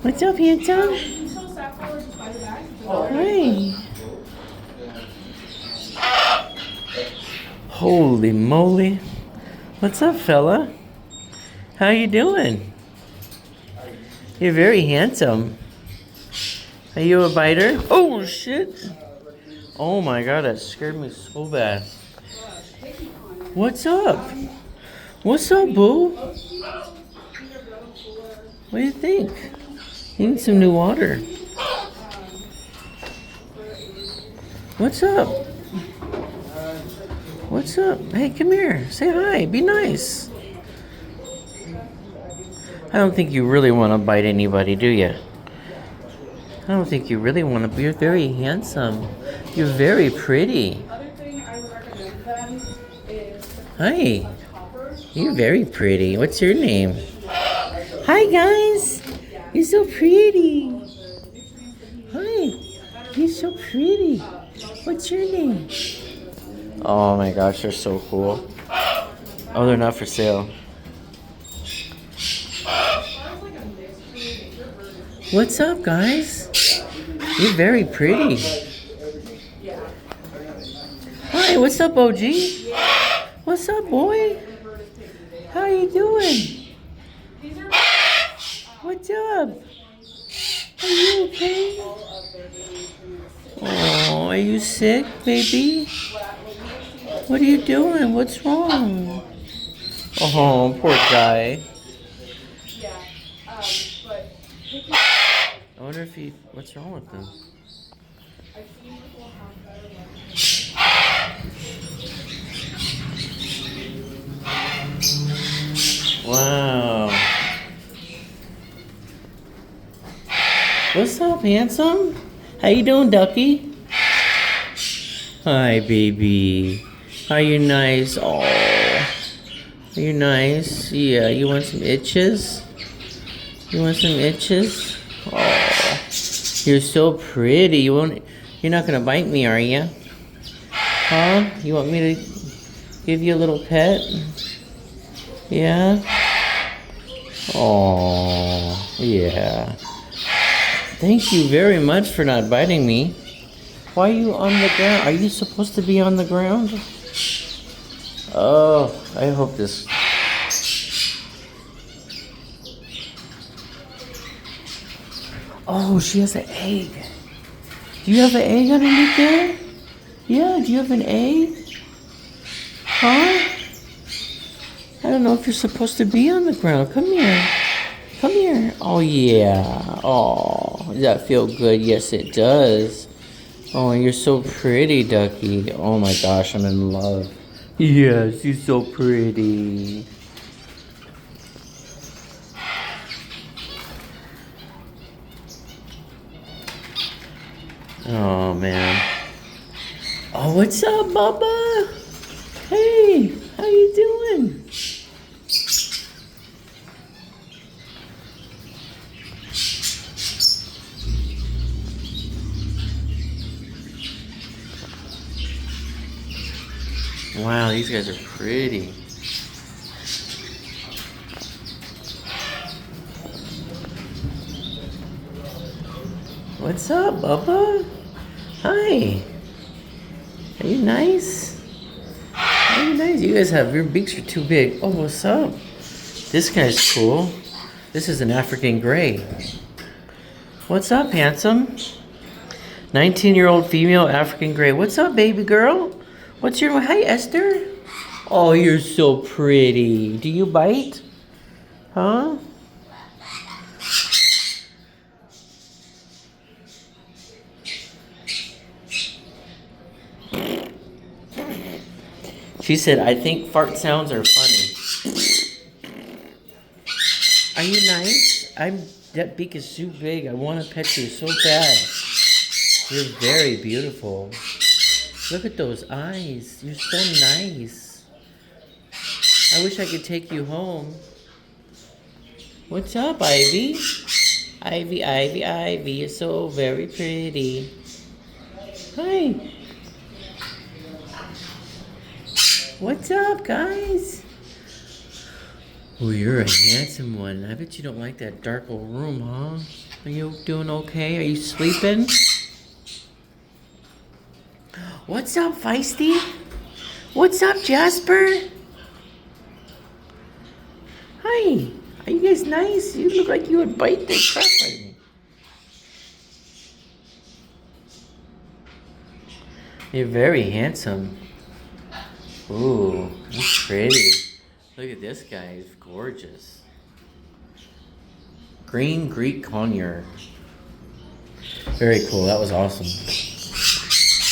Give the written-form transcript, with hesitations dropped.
What's up, handsome? Hi. Holy moly. What's up, fella? How you doing? You're very handsome. Are you a biter? Oh, shit. Oh my god, that scared me so bad. What's up? What's up, boo? What do you think? You need some new water. What's up? What's up? Hey, come here. Say hi. Be nice. I don't think you really want to bite anybody, do you? I don't think you really want to. You're very handsome. You're very pretty. Hi. You're very pretty. What's your name? Hi, guys. You're so pretty. Hi. You're so pretty. What's your name? Oh my gosh, they're so cool. Oh, they're not for sale. What's up, guys? You're very pretty. Hi, what's up, OG? What's up, boy? How you doing? What's up? Are you okay? Oh, are you sick, baby? What are you doing? What's wrong? Oh, poor guy. I wonder if he... What's wrong with him? Wow. What's up, handsome? How you doing, ducky? Hi, baby. Are you nice? Oh, are you nice? Yeah, you want some itches? You want some itches? Oh, you're so pretty. You're not gonna bite me, are you? Huh? You want me to give you a little pet? Yeah? Oh, yeah. Thank you very much for not biting me. Why are you on the ground? Are you supposed to be on the ground? Oh, I hope this... Oh, she has an egg. Do you have an egg underneath there? Yeah, do you have an egg? Huh? I don't know if you're supposed to be on the ground. Come here. Come here. Oh, yeah. Oh, does that feel good? Yes, it does. Oh, you're so pretty, ducky. Oh my gosh, I'm in love. Yes, you're so pretty. Oh, man. Oh, what's up, Bubba? Hey, how you doing? Wow, these guys are pretty. What's up, Bubba? Hi. Are you nice? Are you nice? You guys have, your beaks are too big. Oh, what's up? This guy's cool. This is an African gray. What's up, handsome? 19-year-old female African gray. What's up, baby girl? What's your... Hi, Esther. Oh, you're so pretty. Do you bite? Huh? She said, I think fart sounds are funny. Are you nice? That beak is too big. I want to pet you so bad. You're very beautiful. Look at those eyes. You're so nice. I wish I could take you home. What's up, Ivy? Ivy, you're so very pretty. Hi. What's up, guys? Oh, you're a handsome one. I bet you don't like that dark old room, huh? Are you doing okay? Are you sleeping? What's up, Feisty? What's up, Jasper? Hi. Are you guys nice? You look like you would bite the crap out of me. You're very handsome. Ooh, that's pretty. Look at this guy. He's gorgeous. Green Greek Conure. Very cool. That was awesome.